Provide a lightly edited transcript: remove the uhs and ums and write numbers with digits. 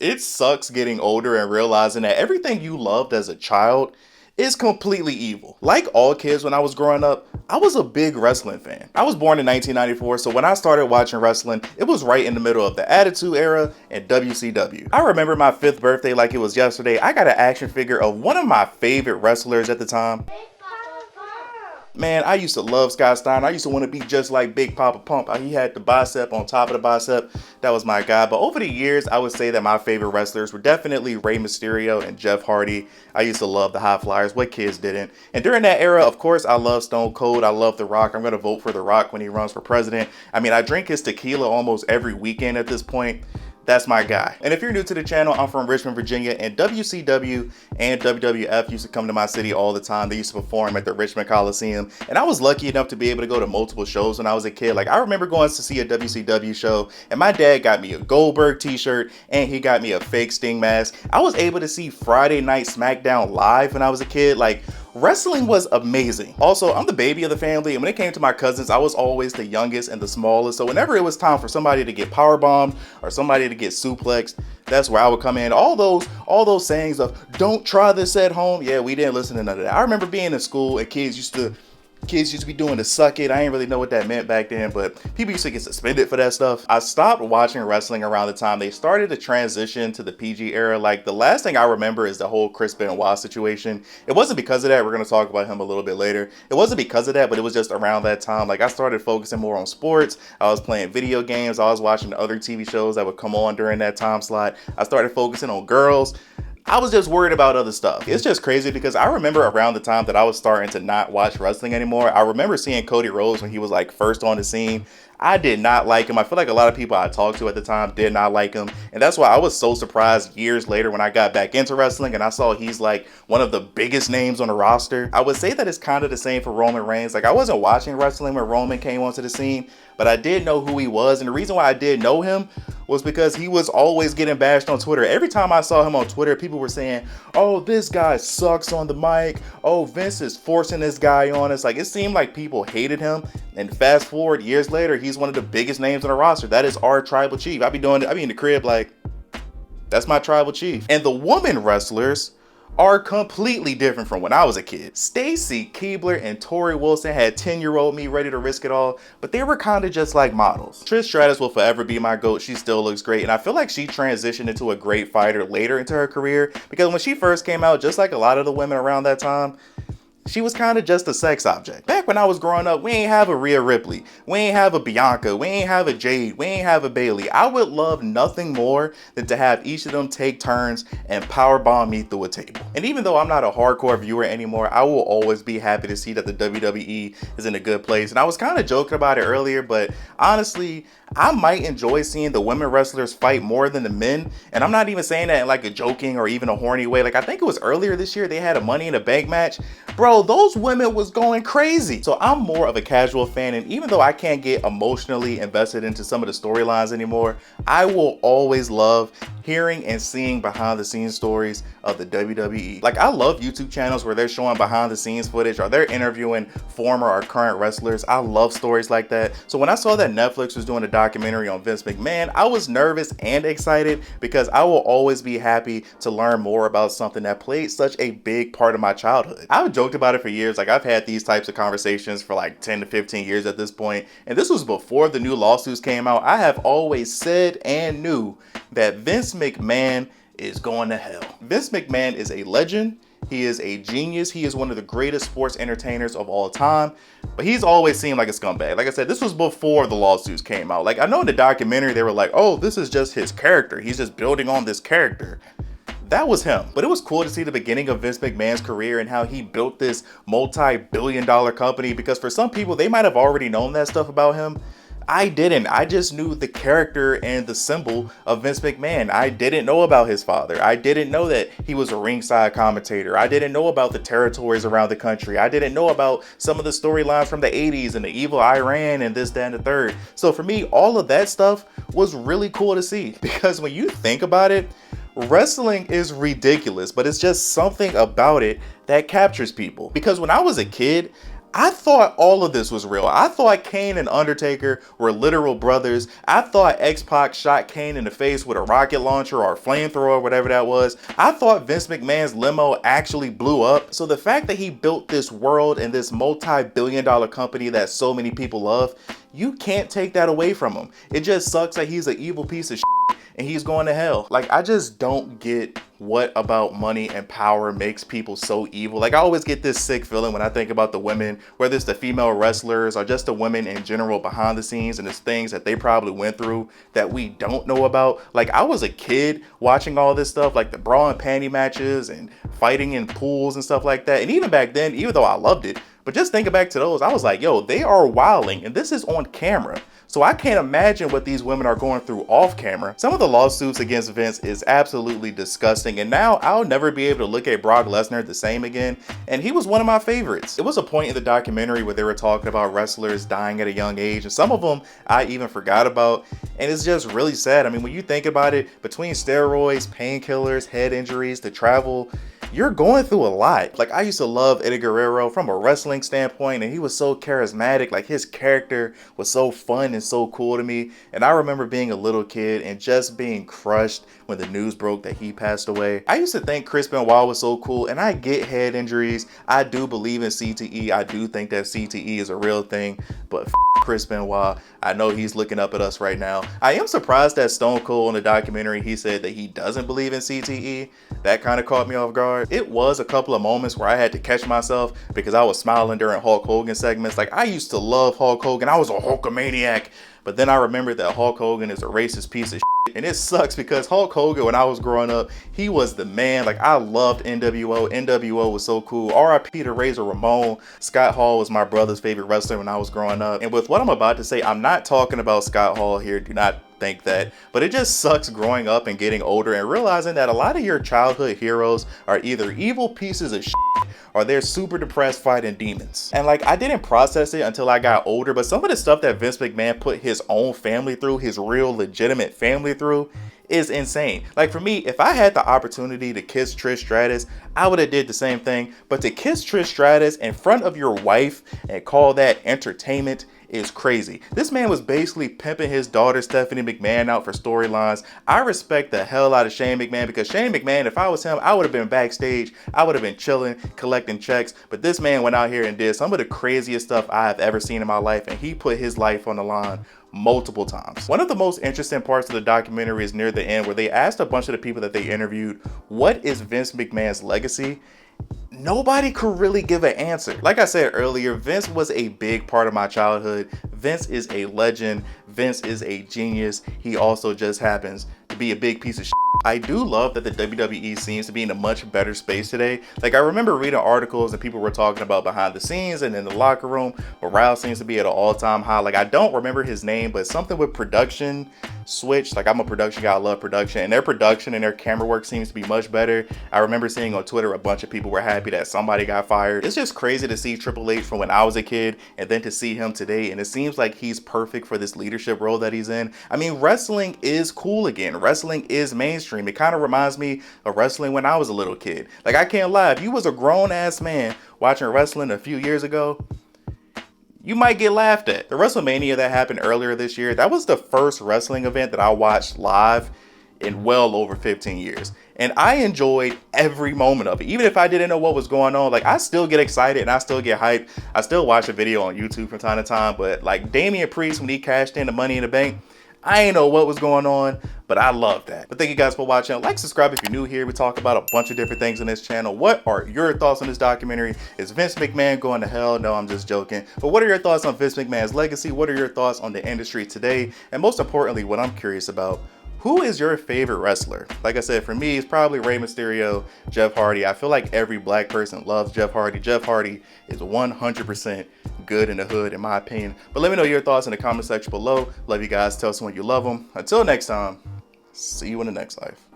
It sucks getting older and realizing that everything you loved as a child is completely evil. Like all kids when I was growing up, I was a big wrestling fan. I was born in 1994, so when I started watching wrestling, it was right in the middle of the Attitude Era and WCW. I remember my 5th birthday like it was yesterday. I got an action figure of one of my favorite wrestlers at the time. Man, I used to love Scott Steiner. I used to want to be just like Big Papa Pump. He had the bicep on top of the bicep. That was my guy. But over the years, I would say that my favorite wrestlers were definitely Rey Mysterio and Jeff Hardy. I used to love the High Flyers. What kids didn't? And during that era, of course, I love Stone Cold. I love The Rock. I'm going to vote for The Rock when he runs for president. I mean, I drink his tequila almost every weekend at this point. That's my guy. And if you're new to the channel, I'm from Richmond, Virginia, and WCW and WWF used to come to my city all the time. They used to perform at the Richmond Coliseum, and I was lucky enough to be able to go to multiple shows when I was a kid. Like, I remember going to see a WCW show, and my dad got me a Goldberg t-shirt, and he got me a fake Sting mask. I was able to see Friday Night SmackDown live when I was a kid. Like, wrestling was amazing. Also, I'm the baby of the family, and when it came to my cousins, I was always the youngest and the smallest. So whenever it was time for somebody to get powerbombed or somebody to get suplexed, that's where I would come in. All those sayings of "don't try this at home." Yeah, we didn't listen to none of that. I remember being in school and kids used to be doing the suck it. I didn't really know what that meant back then, but people used to get suspended for that stuff. I stopped watching wrestling around the time they started to transition to the PG era. Like, the last thing I remember is the whole Chris Benoit situation. It wasn't because of that. We're going to talk about him a little bit later. It wasn't because of that, but it was just around that time. Like, I started focusing more on sports. I was playing video games. I was watching other TV shows that would come on during that time slot. I started focusing on girls. I was just worried about other stuff. It's just crazy because I remember around the time that I was starting to not watch wrestling anymore, I remember seeing Cody Rhodes when he was like first on the scene. I did not like him. I feel like a lot of people I talked to at the time did not like him. And that's why I was so surprised years later when I got back into wrestling and I saw he's like one of the biggest names on the roster. I would say that it's kind of the same for Roman Reigns. Like, I wasn't watching wrestling when Roman came onto the scene, but I did know who he was. And the reason why I did know him was because he was always getting bashed on Twitter. Every time I saw him on Twitter, people were saying, "Oh, this guy sucks on the mic. Oh, Vince is forcing this guy on us." Like, it seemed like people hated him. And fast forward years later, he's one of the biggest names on the roster. That is our tribal chief. I be in the crib like, that's my tribal chief. And the woman wrestlers are completely different from when I was a kid. Stacy Keibler and Tori Wilson had 10-year-old me ready to risk it all, but they were kind of just like models. Trish Stratus will forever be my GOAT. She still looks great, and I feel like she transitioned into a great fighter later into her career, because when she first came out, just like a lot of the women around that time, she was kind of just a sex object. Back when I was growing up, we ain't have a Rhea Ripley. We ain't have a Bianca. We ain't have a Jade. We ain't have a Bailey. I would love nothing more than to have each of them take turns and powerbomb me through a table. And even though I'm not a hardcore viewer anymore, I will always be happy to see that the WWE is in a good place. And I was kind of joking about it earlier, but honestly, I might enjoy seeing the women wrestlers fight more than the men. And I'm not even saying that in like a joking or even a horny way. Like, I think it was earlier this year, they had a Money in the Bank match. Bro, those women was going crazy. So I'm more of a casual fan, and even though I can't get emotionally invested into some of the storylines anymore, I will always love hearing and seeing behind the scenes stories of the WWE. Like, I love YouTube channels where they're showing behind the scenes footage or they're interviewing former or current wrestlers. I love stories like that. So when I saw that Netflix was doing a documentary on Vince McMahon, I was nervous and excited because I will always be happy to learn more about something that played such a big part of my childhood. I've joked about it for years. Like, I've had these types of conversations for like 10 to 15 years at this point, and this was before the new lawsuits came out. I have always said and knew that Vince McMahon is going to hell. Vince McMahon is a legend. He is a genius. He is one of the greatest sports entertainers of all time, but he's always seemed like a scumbag. Like I said, this was before the lawsuits came out. Like, I know in the documentary, they were like, "Oh, this is just his character. He's just building on this character." That was him. But it was cool to see the beginning of Vince McMahon's career and how he built this multi-billion-dollar company, because for some people, they might have already known that stuff about him. I didn't. I just knew the character and the symbol of Vince McMahon. I didn't know about his father. I didn't know that he was a ringside commentator. I didn't know about the territories around the country. I didn't know about some of the storylines from the 80s and the evil Iran and this, that, and the third. So for me, all of that stuff was really cool to see, because when you think about it, wrestling is ridiculous, but it's just something about it that captures people. Because when I was a kid, I thought all of this was real. I thought Kane and Undertaker were literal brothers. I thought X-Pac shot Kane in the face with a rocket launcher or a flamethrower, whatever that was. I thought Vince McMahon's limo actually blew up. So the fact that he built this world and this multi-billion-dollar company that so many people love, you can't take that away from him. It just sucks that he's an evil piece of shit and he's going to hell. Like, I just don't get what about money and power makes people so evil. Like, I always get this sick feeling when I think about the women, whether it's the female wrestlers or just the women in general behind the scenes, and it's things that they probably went through that we don't know about. Like, I was a kid watching all this stuff, like the bra and panty matches and fighting in pools and stuff like that. And even back then, even though I loved it, but just thinking back to those, I was like, yo, they are wilding, and this is on camera. So I can't imagine what these women are going through off camera. Some of the lawsuits against Vince is absolutely disgusting. And now I'll never be able to look at Brock Lesnar the same again. And he was one of my favorites. It was a point in the documentary where they were talking about wrestlers dying at a young age. And some of them I even forgot about. And it's just really sad. I mean, when you think about it, between steroids, painkillers, head injuries, the travel, you're going through a lot. Like, I used to love Eddie Guerrero from a wrestling standpoint, and he was so charismatic. Like, his character was so fun and so cool to me. And I remember being a little kid and just being crushed when the news broke that he passed away. I used to think Chris Benoit was so cool, and I get head injuries. I do believe in CTE. I do think that CTE is a real thing, but Chris Benoit, I know he's looking up at us right now. I am surprised that Stone Cold in the documentary, he said that he doesn't believe in CTE. That kind of caught me off guard. It was a couple of moments where I had to catch myself because I was smiling during Hulk Hogan segments. Like, I used to love Hulk Hogan. I was a Hulkamaniac. But then I remembered that Hulk Hogan is a racist piece of shit. And it sucks because Hulk Hogan, when I was growing up, he was the man. Like, I loved NWO. NWO was so cool. RIP to Razor Ramon. Scott Hall was my brother's favorite wrestler when I was growing up. And with what I'm about to say, I'm not talking about Scott Hall here. Do not think that. But it just sucks growing up and getting older and realizing that a lot of your childhood heroes are either evil pieces of shit or they're super depressed fighting demons. And like, I didn't process it until I got older, but some of the stuff that Vince McMahon put his own family through, his real legitimate family through, is insane. Like, for me, if I had the opportunity to kiss Trish Stratus, I would have did the same thing. But to kiss Trish Stratus in front of your wife and call that entertainment is crazy. This man was basically pimping his daughter Stephanie McMahon out for storylines. I respect the hell out of Shane McMahon, because Shane McMahon, if I was him, I would have been backstage. I would have been chilling, collecting checks. But this man went out here and did some of the craziest stuff I have ever seen in my life, and he put his life on the line multiple times. One of the most interesting parts of the documentary is near the end, where they asked a bunch of the people that they interviewed, what is Vince McMahon's legacy? Nobody could really give an answer. Like I said earlier, Vince was a big part of my childhood. Vince is a legend. Vince is a genius. He also just happens to be a big piece of shit. I do love that the WWE seems to be in a much better space today. Like, I remember reading articles and people were talking about behind the scenes and in the locker room, morale seems to be at an all-time high. Like, I don't remember his name, but something with production switched. Like, I'm a production guy, I love production, and their production and their camera work seems to be much better. I remember seeing on Twitter a bunch of people were happy that somebody got fired. It's just crazy to see Triple H from when I was a kid and then to see him today, and it seems like he's perfect for this leadership role that he's in. I mean, wrestling is cool again. Wrestling is mainstream. It kind of reminds me of wrestling when I was a little kid. Like, I can't lie, if you was a grown-ass man watching wrestling a few years ago, you might get laughed at. The WrestleMania that happened earlier this year, that was the first wrestling event that I watched live in well over 15 years. And I enjoyed every moment of it. Even if I didn't know what was going on, like, I still get excited and I still get hyped. I still watch a video on YouTube from time to time, but like Damian Priest, when he cashed in the Money in the Bank, I ain't know what was going on, but I love that. But thank you guys for watching. Like, subscribe if you're new here. We talk about a bunch of different things on this channel. What are your thoughts on this documentary? Is Vince McMahon going to hell? No, I'm just joking. But what are your thoughts on Vince McMahon's legacy? What are your thoughts on the industry today? And most importantly, what I'm curious about, who is your favorite wrestler? Like I said, for me, it's probably Rey Mysterio, Jeff Hardy. I feel like every black person loves Jeff Hardy. Jeff Hardy is 100% good in the hood, in my opinion. But let me know your thoughts in the comment section below. Love you guys. Tell someone you love them. Until next time, see you in the next life.